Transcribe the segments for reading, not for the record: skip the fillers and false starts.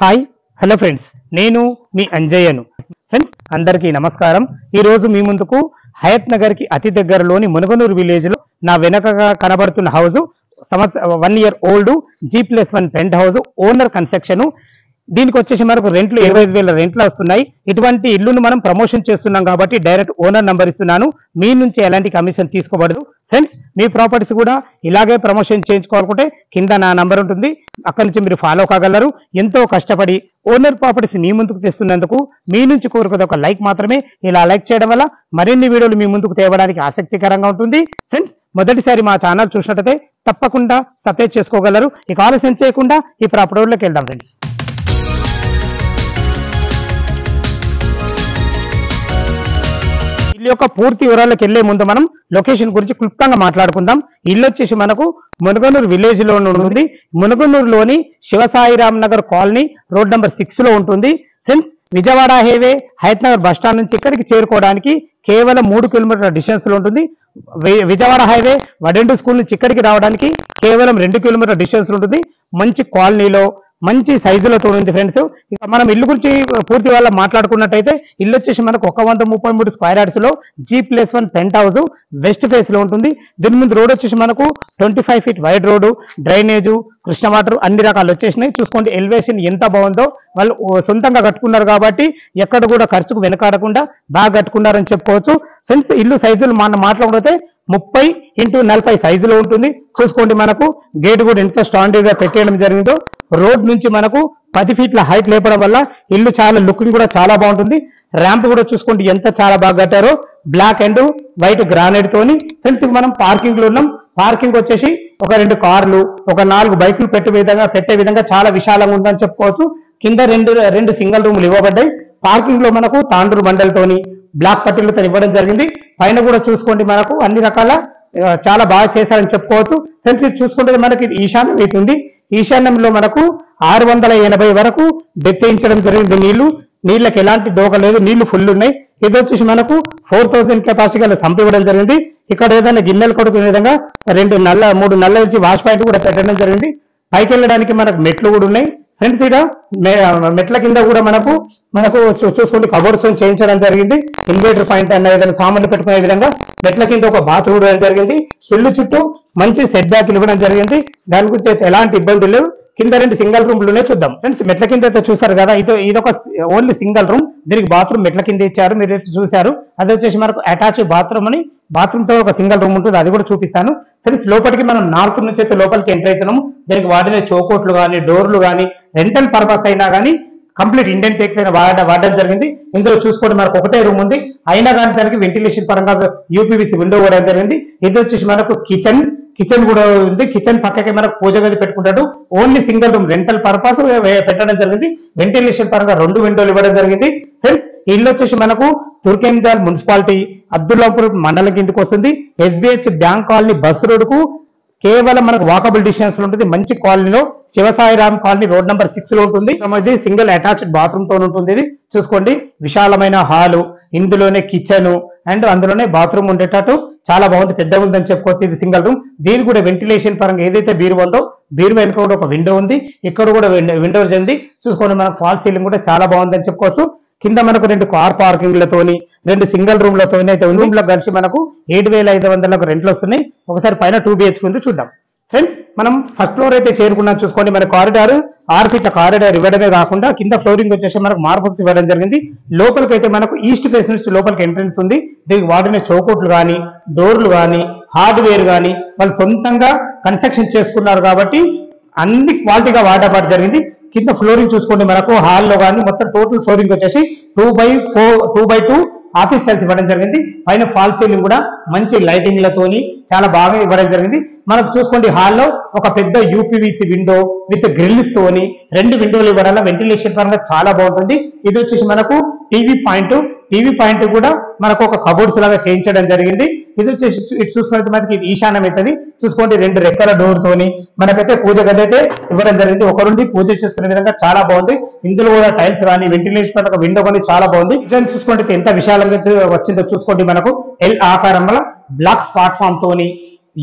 Hi hello friends, నేను మీ అంజయ్యను. Friends అందరికీ నమస్కారం. ఈ రోజు మీ ముందుకు హయత్ నగర్ కి అతి దగ్గరలోని మునగనూరు విలేజ్ లో నా వెనకగా కనబడుతున్న house 1 year old G+1 penthouse owner construction. దీనికి వచ్చేసి మనకు రెంట్లు 25,000 రెంట్లు వస్తున్నాయి. ఇటువంటి ఇల్లును మనం ప్రమోషన్ చేస్తున్నాం కాబట్టి డైరెక్ట్ ఓనర్ నంబర్ ఇస్తున్నాను. మీ నుంచి ఎలాంటి కమిషన్ తీసుకోబడదు. ఫ్రెండ్స్, మీ ప్రాపర్టీస్ కూడా ఇలాగే ప్రమోషన్ చేయించుకోవాలనుకుంటే కింద నా నంబర్ ఉంటుంది, అక్కడి నుంచి మీరు ఫాలో కాగలరు. ఎంతో కష్టపడి ఓనర్ ప్రాపర్టీస్ మీ ముందుకు తెస్తున్నందుకు మీ నుంచి కోరుకునే ఒక లైక్ మాత్రమే. ఇలా లైక్ చేయడం వల్ల మరిన్ని వీడియోలు మీ ముందుకు తేవడానికి ఆసక్తికరంగా ఉంటుంది. ఫ్రెండ్స్, మొదటిసారి మా ఛానల్ చూసినట్టయితే తప్పకుండా సబ్స్క్రైబ్ చేసుకోగలరు. ఇక ఆలస్యం చేయకుండా ఈ ప్రాపర్టీలోకి వెళ్దాం. ఫ్రెండ్స్, ఇల్లు యొక్క పూర్తి వివరాలకు వెళ్లే ముందు మనం లొకేషన్ గురించి క్లుప్తంగా మాట్లాడుకుందాం. ఇల్లు వచ్చేసి మనకు మునగనూరు విలేజ్ లో ఉంటుంది. మునగనూరులోని Shivasairam Nagar colony road number 6 లో ఉంటుంది. Friends, Vijayawada highway Hayath Nagar bus stand నుంచి ఇక్కడికి చేరుకోవడానికి కేవలం 3 కిలోమీటర్ల డిస్టెన్స్ లో ఉంటుంది. విజయవాడ హైవే వడెండు స్కూల్ నుంచి ఇక్కడికి రావడానికి కేవలం 2 కిలోమీటర్ల డిస్టెన్స్ ఉంటుంది. మంచి కాలనీలో మంచి సైజులతో ఉంది. ఫ్రెండ్స్, ఇక మనం ఇల్లు గురించి పూర్తి వాళ్ళ మాట్లాడుకున్నట్టయితే ఇల్లు వచ్చేసి మనకు 133 స్క్వేర్ యార్డ్స్ లో G+1 pent house west face లో ఉంటుంది. దీని ముందు రోడ్ వచ్చేసి మనకు 25 feet wide road, drainage, Krishna water అన్ని రకాలు వచ్చేసినాయి. చూసుకోండి, ఎలివేషన్ ఎంత బాగుందో. వాళ్ళు సొంతంగా కట్టుకున్నారు కాబట్టి ఎక్కడ కూడా ఖర్చుకు వెనకాడకుండా బాగా కట్టుకున్నారని చెప్పుకోవచ్చు. ఫ్రెండ్స్, ఇల్లు సైజులు మనం మాట్లాడితే 30x40 సైజులో ఉంటుంది. చూసుకోండి, మనకు గేట్ కూడా ఎంత స్టాండర్డ్ గా పెట్టేయడం జరిగిందో. రోడ్ నుంచి మనకు 10 feet హైట్ లేపడం వల్ల ఇల్లు చాలా లుకింగ్ కూడా చాలా బాగుంటుంది. ర్యాంప్ కూడా చూసుకోండి ఎంత చాలా బాగా కట్టారో, బ్లాక్ అండ్ వైట్ గ్రానైట్ తోని. ఫ్రెండ్స్, మనం పార్కింగ్ లో ఉన్నాం. పార్కింగ్ వచ్చేసి ఒక 2 కార్లు, ఒక 4 బైకులు పెట్టే విధంగా చాలా విశాలంగా ఉందని చెప్పుకోవచ్చు. కింద రెండు సింగిల్ రూములు ఇవ్వబడ్డాయి. పార్కింగ్ లో మనకు తాండ్రు బండలతోని బ్లాక్ పట్టీలతో ఇవ్వడం జరిగింది. పైన కూడా చూసుకోండి, మనకు అన్ని రకాల చాలా బాగా చేశారని చెప్పుకోవచ్చు. ఫ్రెండ్స్, ఇది చూసుకుంటే మనకి ఈశాన్యం అవుతుంది. ఈశాన్యంలో మనకు 680 వరకు డెత్ చేయించడం జరిగింది. నీళ్ళకి ఎలాంటి డోక లేదు, నీళ్లు ఫుల్ ఉన్నాయి. ఇది వచ్చేసి మనకు 4000 కెపాసిటీ గల సంప్ ఇవ్వడం జరిగింది. ఇక్కడ ఏదైనా గిన్నెలు కొడుకునే విధంగా 3 నల్ల నుంచి వాష్ పాయింట్ కూడా పెట్టడం జరిగింది. పైకి వెళ్ళడానికి మనకు మెట్లు కూడా ఉన్నాయి. ఫ్రెండ్స్, ఇక్కడ మెట్ల కింద కూడా మనకు చూసుకుంటే కబోర్డ్స్ చేయించడం జరిగింది. ఇన్వర్టర్ పాయింట్ అన్న ఏదైనా సామాన్లు పెట్టుకునే విధంగా మెట్ల కింద ఒక బాత్రూమ్ ఇవ్వడం జరిగింది. ఇల్లు చుట్టూ మంచి సెట్ బ్యాక్ ఇవ్వడం జరిగింది. దాని గురించి అయితే ఎలాంటి ఇబ్బంది లేదు. కింద 2 సింగిల్ రూమ్లునే చూద్దాం. ఫ్రెండ్స్, మెట్ల కింద అయితే చూసారు కదా, ఇదొక ఓన్లీ సింగిల్ రూమ్. దీనికి బాత్రూమ్ మెట్ల కింద ఇచ్చారు, మీరు చూసారు. అది వచ్చేసి మనకు అటాచ్ బాత్రూమ్ అని, బాత్రూమ్ తో ఒక సింగిల్ రూమ్ ఉంటుంది, అది కూడా చూపిస్తాను. ఫ్రెండ్స్, లోపలికి మనం నార్త్ నుంచి అయితే లోపలికి ఎంటర్ అవుతున్నాము. దీనికి వాడిన చౌకోట్లు కానీ, డోర్లు కానీ, రెంటల్ పర్పస్ అయినా కానీ కంప్లీట్ ఇండియన్ టేక్స్ అయినా వాడడం జరిగింది. ఇందులో చూసుకోండి, మనకు ఒకటే రూమ్ ఉంది. అయినా కానీ దానికి వెంటిలేషన్ పరంగా UPVC విండో కూడా జరిగింది. ఇది వచ్చేసి మనకు కిచెన్ కూడా ఉంది. కిచెన్ పక్కకి మనకు పూజ గది పెట్టుకుంటాడు. Only single room, rental purpose పెట్టడం జరిగింది. వెంటిలేషన్ పరంగా 2 విండోలు ఇవ్వడం జరిగింది. ఫ్రెండ్స్, ఇల్లు వచ్చేసి మనకు తుర్కెంజాల్ మున్సిపాలిటీ అబ్దుల్లాపూర్ మండలం కిందకి వస్తుంది. SBH bank colony bus road కు కేవలం మనకు వాకబుల్ డిస్టెన్స్ లో ఉంటుంది. మంచి కాలనీలో శివసాయిరామ్ కాలనీ రోడ్ నెంబర్ 6 లో ఉంటుంది. సింగిల్ అటాచ్డ్ బాత్రూమ్ తో ఉంటుంది. ఇది చూసుకోండి, విశాలమైన హాలు, ఇందులోనే కిచెన్ అండ్ అందులోనే బాత్రూమ్ ఉండేటట్టు చాలా బాగుంది. పెద్దగా ఉందని చెప్పుకోవచ్చు. ఇది సింగిల్ రూమ్. దీని కూడా వెంటిలేషన్ పరంగా ఏదైతే బీరువా ఉందో, బీరువా వెనుక కూడా ఒక విండో ఉంది. ఇక్కడ కూడా విండో ఉంది. చూసుకోండి, మనకు ఫాల్ సీలింగ్ కూడా చాలా బాగుందని చెప్పుకోవచ్చు. కింద మనకు 2 కార్ పార్కింగ్లతోని 2 సింగిల్ రూమ్ లతోని అయితే రూమ్ లో కలిసి మనకు 7,500 రెంట్లు వస్తున్నాయి. ఒకసారి పైన 2 BHK ఉంది, చూద్దాం. ఫ్రెండ్స్, మనం ఫస్ట్ ఫ్లోర్ అయితే చేరుకున్నాం. చూసుకోండి, మన కారిడార్ 6 feet కారిడార్ ఇవ్వడమే కాకుండా కింద ఫ్లోరింగ్ వచ్చేసి మనకు మార్బల్స్ ఇవ్వడం జరిగింది. లోపలికి అయితే మనకు ఈస్ట్ ఫేస్ నుంచి లోపలికి ఎంట్రెన్స్ ఉంది. దీనికి వాడిన చౌకోట్లు కానీ, డోర్లు కానీ, హార్డ్వేర్ కానీ వాళ్ళు సొంతంగా కన్స్ట్రక్షన్ చేసుకున్నారు కాబట్టి అన్ని క్వాలిటీగా వాడబడి జరిగింది. కింద ఫ్లోరింగ్ చూసుకోండి, మనకు హాల్లో కానీ మొత్తం టోటల్ ఫ్లోరింగ్ వచ్చేసి 2x2 ఆఫీస్ టైల్స్ ఇవ్వడం జరిగింది. పైన ఫాల్ సీలింగ్ కూడా మంచి లైటింగ్ లతోని చాలా బాగా ఇవ్వడం జరిగింది. మనకు చూసుకోండి, హాల్లో ఒక పెద్ద UPVC విండో విత్ గ్రిల్స్ తోని 2 విండోలు ఇవ్వడం వల్ల వెంటిలేషన్ పరంగా చాలా బాగుంటుంది. ఇది వచ్చేసి మనకు టీవీ పాయింట్ కూడా మనకు ఒక కబోర్డ్స్ లాగా చేయించడం జరిగింది. ఇది వచ్చేసి ఇటు చూసుకుంటే మనకి ఈశాన్యం అవుతుంది. చూసుకోండి, 2 రెక్కల డోర్ తోని మనకైతే పూజ గది అయితే ఇవ్వడం జరిగింది. ఒకరుండి పూజ చేసుకునే విధంగా చాలా బాగుంది. ఇందులో కూడా టైల్స్ కానీ, వెంటిలేషన్ పరంగా విండో కానీ చాలా బాగుంది. కిచెన్ చూసుకుంటే ఎంత విశాలంగా వచ్చిందో చూసుకోండి, మనకు L ఆకారం వల్ల బ్లాక్ ప్లాట్ఫామ్ తోని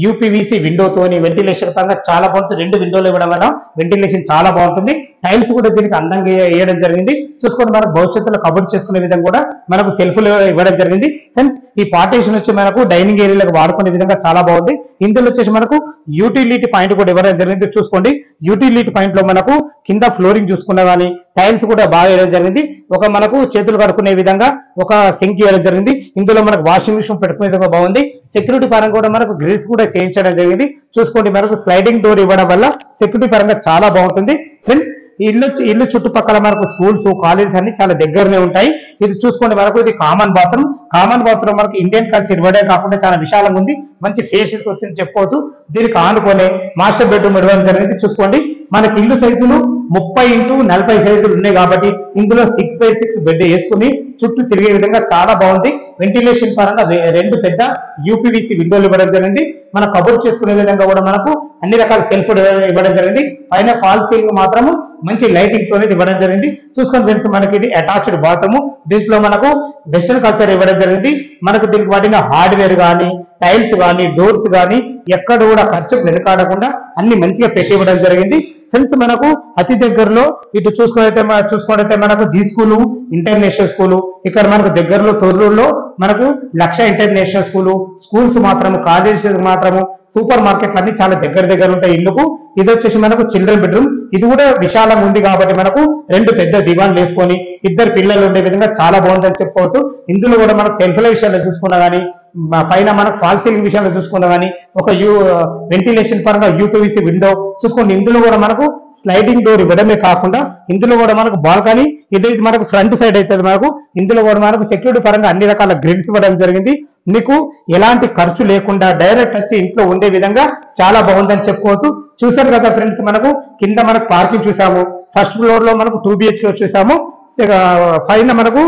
UPVC విండోతోని వెంటిలేషన్ పరంగా చాలా బాగుంటుంది. 2 విండోలు ఇవ్వడం వల్ల వెంటిలేషన్ చాలా బాగుంటుంది. టైల్స్ కూడా దీనికి అందంగా వేయడం జరిగింది. చూసుకొని మనకు భవిష్యత్తులో కబోర్డ్ చేసుకునే విధంగా కూడా మనకు సెల్ఫ్లు ఇవ్వడం జరిగింది. ఫ్రెండ్స్ ఈ పార్టీషన్ వచ్చి మనకు డైనింగ్ ఏరియాలకు వాడుకునే విధంగా చాలా బాగుంది. ఇందులో వచ్చేసి మనకు యూటిలిటీ పాయింట్ కూడా ఇవ్వడం జరిగింది. చూసుకోండి యూటిలిటీ పాయింట్ లో మనకు కింద ఫ్లోరింగ్ చూసుకున్నా కానీ టైల్స్ కూడా బాగా వేయడం జరిగింది. ఒక మనకు చేతులు కడుక్కునే విధంగా ఒక సింక్ వేయడం జరిగింది. ఇందులో మనకు వాషింగ్ మిషన్ పెట్టుకునే విధంగా బాగుంది. సెక్యూరిటీ పరంగా కూడా మనకు గ్రిల్స్ కూడా చేయించడం జరిగింది. చూసుకోండి మనకు స్లైడింగ్ డోర్ ఇవ్వడం వల్ల సెక్యూరిటీ పరంగా చాలా బాగుంటుంది. ఫ్రెండ్స్ ఇల్లు చుట్టుపక్కల మనకు స్కూల్స్ కాలేజెస్ అన్ని చాలా దగ్గరనే ఉంటాయి. ఇది చూసుకోండి మనకు ఇది కామన్ బాత్రూమ్ మనకు ఇండియన్ కల్చర్ ఇవ్వడే కాకుండా చాలా విశాలంగా ఉంది. మంచి ఫేసెస్ వచ్చింది చెప్పుకోవచ్చు. దీనికి ఆనుకొని మాస్టర్ బెడ్రూమ్ ఇవ్వడం జరిగింది. చూసుకోండి మనకి ఇల్లు సైజులు 30x40 సైజులు ఉన్నాయి కాబట్టి ఇందులో 6x6 బెడ్ వేసుకుని చుట్టూ తిరిగే విధంగా చాలా బాగుంది. వెంటిలేషన్ పరంగా 2 పెద్ద యూపీవీసీ విండోలు ఇవ్వడం జరిగింది. మన కబోర్డ్ చేసుకునే విధంగా కూడా మనకు అన్ని రకాల సెల్ఫ్ ఇవ్వడం జరిగింది. పైన ఫాల్ సీలింగ్ మాత్రము మంచి లైటింగ్ తో ఇవ్వడం జరిగింది. చూసుకొని ఫ్రెండ్స్ మనకి ఇది అటాచ్డ్ బాత్రూమ్. దీంట్లో మనకు వెస్టర్న్ కల్చర్ ఇవ్వడం జరిగింది. మనకు దీనికి వాటిన హార్డ్వేర్ కానీ టైల్స్ కానీ డోర్స్ కానీ ఎక్కడ కూడా ఖర్చు వెనుకాడకుండా అన్ని మంచిగా పెట్టి ఇవ్వడం జరిగింది. ఫ్రెండ్స్ మనకు అతి దగ్గరలో ఇటు చూసుకున్నైతే మనకు జీ స్కూలు ఇంటర్నేషనల్ స్కూలు, ఇక్కడ మనకు దగ్గరలో తొర్రూరులో మనకు లక్ష ఇంటర్నేషనల్ స్కూల్స్ మాత్రము కాలేజెస్ మాత్రము సూపర్ మార్కెట్లు అన్ని చాలా దగ్గర ఉంటాయి ఇల్లుకు. ఇది వచ్చేసి మనకు చిల్డ్రన్ బెడ్రూమ్. ఇది కూడా విశాలంగా ఉంది కాబట్టి మనకు 2 పెద్ద దివాన్లు వేసుకొని 2 పిల్లలు ఉండే విధంగా చాలా బాగుందని చెప్పుకోవచ్చు. ఇందులో కూడా మనకు సెల్ఫ్ల విషయాల్లో చూసుకున్నా కానీ పైన మనకు ఫాల్ సీలింగ్ విషయాల్లో చూసుకున్నా కానీ ఒక వెంటిలేషన్ పరంగా యూపీవీసీ విండో చూసుకోండి. ఇందులో కూడా మనకు స్లైడింగ్ డోర్ ఇవ్వడమే కాకుండా ఇందులో కూడా మనకు బాల్కనీ ఇది మనకు ఫ్రంట్ సైడ్ అవుతుంది. మనకు ఇందులో కూడా మనకు సెక్యూరిటీ పరంగా అన్ని రకాల గ్రిల్స్ ఇవ్వడం జరిగింది. మీకు ఎలాంటి ఖర్చు లేకుండా డైరెక్ట్ వచ్చి ఇంట్లో ఉండే విధంగా చాలా బాగుందని చెప్పుకోవచ్చు. చూసారు కదా ఫ్రెండ్స్, మనకు కింద మనకు పార్కింగ్ చూసాము, ఫస్ట్ ఫ్లోర్ లో మనకు 2 BHK చూసాము, పైన మనకు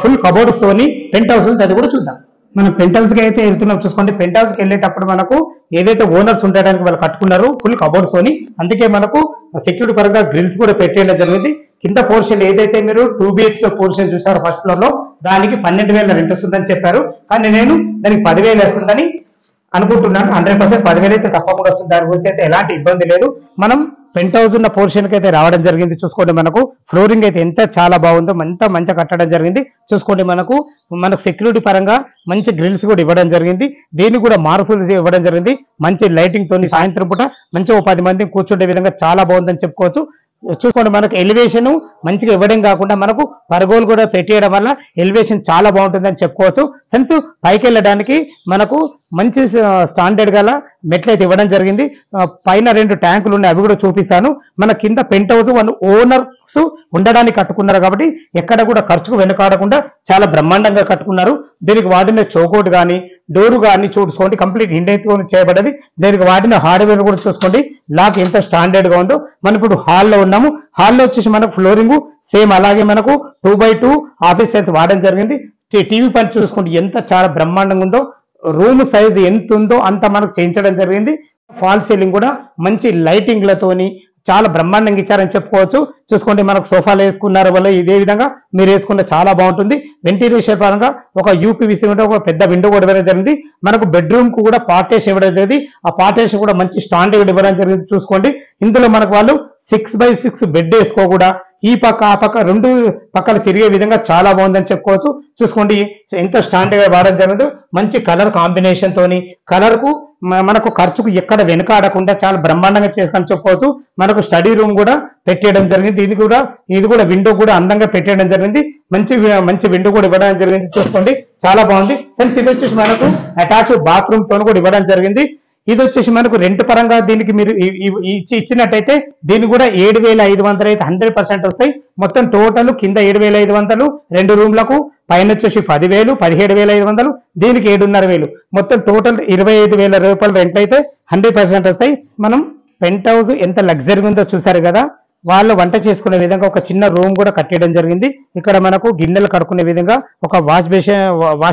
ఫుల్ కబోర్డ్స్ తోని పెంట్ హౌస్ ఉంది. అది కూడా చూద్దాం. మనం పెంట్ హౌస్ కి అయితే వెళ్తున్నాం. చూసుకోండి పెంట్ హౌస్ కి వెళ్ళేటప్పుడు మనకు ఏదైతే ఓనర్స్ ఉండడానికి వాళ్ళు కట్టుకున్నారు ఫుల్ కబోర్డ్స్ తోని, అందుకే మనకు సెక్యూరిటీ పరంగా గ్రిల్స్ కూడా పెట్టేయడం జరిగింది. కింద పోర్షన్ ఏదైతే మీరు 2 BHK పోర్షన్ చూసారో ఫస్ట్ ఫ్లోర్ లో దానికి 12,000 రెంట్ వస్తుందని చెప్పారు. కానీ నేను దానికి 10,000 వస్తుందని అనుకుంటున్నాను. 100% 10,000 అయితే తప్పకుండా వస్తుంది. దాని గురించి అయితే ఎలాంటి ఇబ్బంది లేదు. మనం పెంట్ హౌస్ ఉన్న పోర్షన్ కి అయితే రావడం జరిగింది. చూసుకోండి మనకు ఫ్లోరింగ్ అయితే ఎంత చాలా బాగుందో మంచిగా కట్టడం జరిగింది. చూసుకోండి మనకు సెక్యూరిటీ పరంగా మంచి గ్రిల్స్ కూడా ఇవ్వడం జరిగింది. దీన్ని కూడా మార్పులు ఇవ్వడం జరిగింది. మంచి లైటింగ్ తోని సాయంత్రం పూట మంచిగా 10 మంది కూర్చుంటే విధంగా చాలా బాగుందని చెప్పుకోవచ్చు. చూసుకోండి మనకు ఎలివేషన్ మంచిగా ఇవ్వడం కాకుండా మనకు పరగోలు కూడా పెట్టేయడం వల్ల ఎలివేషన్ చాలా బాగుంటుందని చెప్పుకోవచ్చు. ఫ్రెండ్స్ పైకి వెళ్ళడానికి మనకు మంచి స్టాండర్డ్ గల మెట్లు అయితే ఇవ్వడం జరిగింది. పైన 2 ట్యాంకులు ఉన్నాయి, అవి కూడా చూపిస్తాను. మన కింద పెంట్ హౌస్ వాళ్ళు ఓనర్స్ ఉండడానికి కట్టుకున్నారు కాబట్టి ఎక్కడ కూడా ఖర్చుకు వెనుకాడకుండా చాలా బ్రహ్మాండంగా కట్టుకున్నారు. దీనికి వాడిన చౌకోట్ కానీ డోరు కానీ చూసుకోండి కంప్లీట్ ఇండియన్తో చేయబడ్డది. దీనికి వాడిన హార్డ్వేర్ కూడా చూసుకోండి లాక్ ఎంత స్టాండర్డ్ గా ఉందో. మనం ఇప్పుడు హాల్లో ఉన్నాము. హాల్లో వచ్చేసి మనకు ఫ్లోరింగ్ సేమ్ అలాగే మనకు 2x2 ఆఫీస్ చైర్స్ వాడడం జరిగింది. టీవీ పని చూసుకోండి ఎంత చాలా బ్రహ్మాండంగా ఉందో. రూమ్ సైజ్ ఎంత ఉందో అంత మనకు చేయించడం జరిగింది. ఫాల్ సీలింగ్ కూడా మంచి లైటింగ్లతోని చాలా బ్రహ్మాండంగా ఇచ్చారని చెప్పుకోవచ్చు. చూసుకోండి మనకు సోఫాలు వేసుకున్నారు వల్ల ఇదే విధంగా మీరు వేసుకుంటే చాలా బాగుంటుంది. వెంటిలేషన్ పరంగా ఒక యూపీవీసీ ఒక పెద్ద విండో కూడా ఇవ్వడం జరిగింది. మనకు బెడ్రూమ్ కు కూడా పార్టీషన్ ఇవ్వడం జరిగింది. ఆ పార్టీషన్ కూడా మంచి స్టాండర్డ్ ఇవ్వడం జరిగింది. చూసుకోండి ఇందులో మనకు వాళ్ళు 6x6 బెడ్ వేసుకోకూడా ఈ పక్క ఆ పక్క 2 పక్కలు తిరిగే విధంగా చాలా బాగుందని చెప్పుకోవచ్చు. చూసుకోండి ఎంత స్టాండర్డ్ గా వాడడం జరిగిందో. మంచి కలర్ కాంబినేషన్ తోని కలర్ కు మనకు ఖర్చుకు ఎక్కడ వెనుకాడకుండా చాలా బ్రహ్మాండంగా చేసుకొని చెప్పుకోవచ్చు. మనకు స్టడీ రూమ్ కూడా పెట్టేయడం జరిగింది. ఇది కూడా విండో కూడా అందంగా పెట్టేయడం జరిగింది. మంచి విండో కూడా ఇవ్వడం జరిగింది. చూసుకోండి చాలా బాగుంది. ఫ్రెండ్స్ ఇది వచ్చేసి మనకు అటాచ్ బాత్రూమ్ తో కూడా ఇవ్వడం జరిగింది. ఇది వచ్చేసి మనకు రెంట్ పరంగా దీనికి మీరు ఇచ్చినట్టయితే దీన్ని కూడా 7,500 అయితే 100% వస్తాయి. మొత్తం టోటల్ కింద 7,500, 2 రూమ్లకు పైన వచ్చేసి 10,000, 17,500, దీనికి 7,500, మొత్తం టోటల్ 25,000 రూపాయలు రెంట్ అయితే 100% వస్తాయి. మనం పెంట్ హౌస్ ఎంత లగ్జరీగా ఉందో చూసారు కదా. వాళ్ళు వంట చేసుకునే విధంగా ఒక చిన్న రూమ్ కూడా కట్టేయడం జరిగింది. ఇక్కడ మనకు గిన్నెలు కడుక్కునే విధంగా ఒక వాష్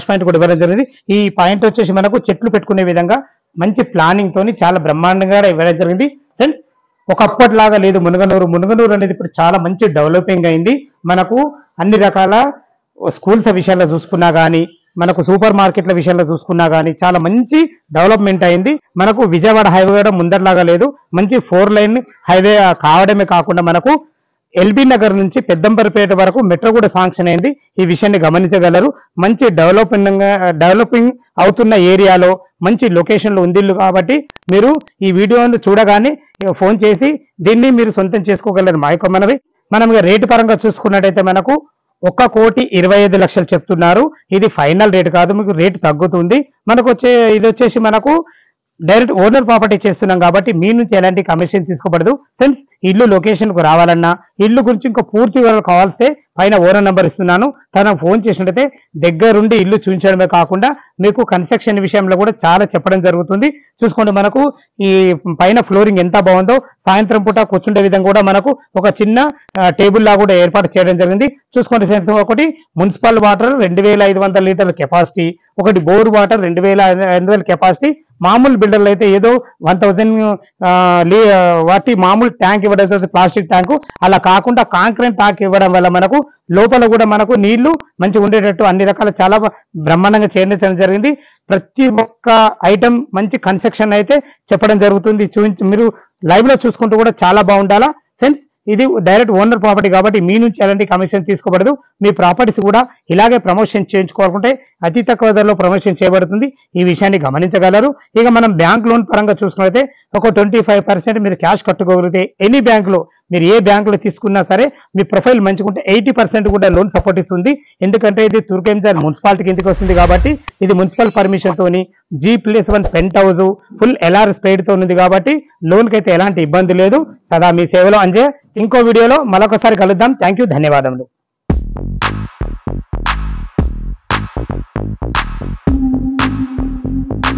పాయింట్ కూడా ఇవ్వడం జరిగింది. ఈ పాయింట్ వచ్చేసి మనకు చెట్లు పెట్టుకునే విధంగా మంచి ప్లానింగ్ తోని చాలా బ్రహ్మాండంగా ఇవ్వడం జరిగింది. ఫ్రెండ్స్ ఒకప్పటిలాగా లేదు మునుగనూరు అనేది ఇప్పుడు చాలా మంచి డెవలపింగ్ అయింది. మనకు అన్ని రకాల స్కూల్స్ విషయాల్లో చూసుకున్నా కానీ మనకు సూపర్ మార్కెట్ల విషయాల్లో చూసుకున్నా కానీ చాలా మంచి డెవలప్మెంట్ అయింది. మనకు విజయవాడ హైవే కూడా ముందరలాగా లేదు. మంచి 4 లైన్ హైవే కావడమే కాకుండా మనకు ఎల్బీ నగర్ నుంచి పెద్దంబరపేట వరకు మెట్రో కూడా శాంక్షన్ అయింది. ఈ విషయాన్ని గమనించగలరు. మంచి డెవలపింగ్ అవుతున్న ఏరియాలో మంచి లొకేషన్లో ఉంది ఇల్లు కాబట్టి మీరు ఈ వీడియోను చూడగానే ఫోన్ చేసి దీన్ని మీరు సొంతం చేసుకోగలరు. మా యొక్క మనం రేటు పరంగా చూసుకున్నట్టయితే మనకు 1,25,00,000 చెప్తున్నారు. ఇది ఫైనల్ రేట్ కాదు, మీకు రేటు తగ్గుతుంది. మనకు ఇది వచ్చేసి మనకు డైరెక్ట్ ఓనర్ ప్రాపర్టీ చేస్తున్నాం కాబట్టి మీ నుంచి ఎలాంటి కమిషన్ తీసుకోబడదు. ఫ్రెండ్స్, ఇల్లు లొకేషన్కు రావాలన్నా ఇల్లు గురించి ఇంకా పూర్తి వివరాలు కావాల్సే పైన ఓనర్ నెంబర్ ఇస్తున్నాను, తనకు ఫోన్ చేసినట్టయితే దగ్గరుండి ఇల్లు చూపించడమే కాకుండా మీకు కన్స్ట్రక్షన్ విషయంలో కూడా చాలా చెప్పడం జరుగుతుంది. చూసుకోండి, మనకు ఈ పైన ఫ్లోరింగ్ ఎంత బాగుందో, సాయంత్రం పూట కూర్చుండే విధంగా కూడా మనకు ఒక చిన్న టేబుల్ లా కూడా ఏర్పాటు చేయడం జరిగింది. చూసుకోండి ఫ్రెండ్స్, ఒకటి మున్సిపల్ వాటర్ 2,500 లీటర్ల కెపాసిటీ, ఒకటి బోర్ వాటర్ 2,500 కెపాసిటీ. మామూలు బిల్డర్లు అయితే ఏదో 1,000 వాటి మామూలు ట్యాంక్ ఇవ్వడం జరుగుతుంది, ప్లాస్టిక్ ట్యాంకు. అలా కాకుండా కాంక్రీట్ ట్యాంక్ ఇవ్వడం వల్ల మనకు లోపల కూడా మనకు నీళ్లు మంచిగా ఉండేటట్టు అన్ని రకాల చాలా బ్రహ్మాండంగా చేయడం జరిగింది. ప్రతి ఒక్క ఐటమ్ మంచి కన్స్ట్రక్షన్ అయితే చెప్పడం జరుగుతుంది. మీరు లైవ్ లో చూసుకుంటూ కూడా చాలా బాగుండాలా ఫ్రెండ్స్. ఇది డైరెక్ట్ ఓనర్ ప్రాపర్టీ కాబట్టి మీ నుంచి ఎలాంటి కమిషన్ తీసుకోబడదు. మీ ప్రాపర్టీస్ కూడా ఇలాగే ప్రమోషన్ చేయించుకోవాలనుకుంటే అతి తక్కువ ధరలో ప్రమోషన్ చేయబడుతుంది. ఈ విషయాన్ని గమనించగలరు. ఇక మనం బ్యాంక్ లోన్ పరంగా చూసుకున్నట్లయితే ఒక 25% మీరు క్యాష్ కట్టుకోగలిగితే ఎనీ బ్యాంకులో మీరు ఏ బ్యాంకులో తీసుకున్నా సరే మీ ప్రొఫైల్ మంచిగుంటే 80% కూడా లోన్ సపోర్ట్ ఇస్తుంది. ఎందుకంటే ఇది తుర్కెంజార్ మున్సిపాలిటీ కిందకి వస్తుంది కాబట్టి ఇది మున్సిపల్ పర్మిషన్ తోని G+1 penthouse full LR స్పేడ్ తో ఉంది కాబట్టి లోన్ కి అయితే ఎలాంటి ఇబ్బంది లేదు. సదా మీ సేవలో అంజయ్. ఇంకో వీడియోలో మరొకసారి కలుద్దాం. థ్యాంక్ యూ, ధన్యవాదములు.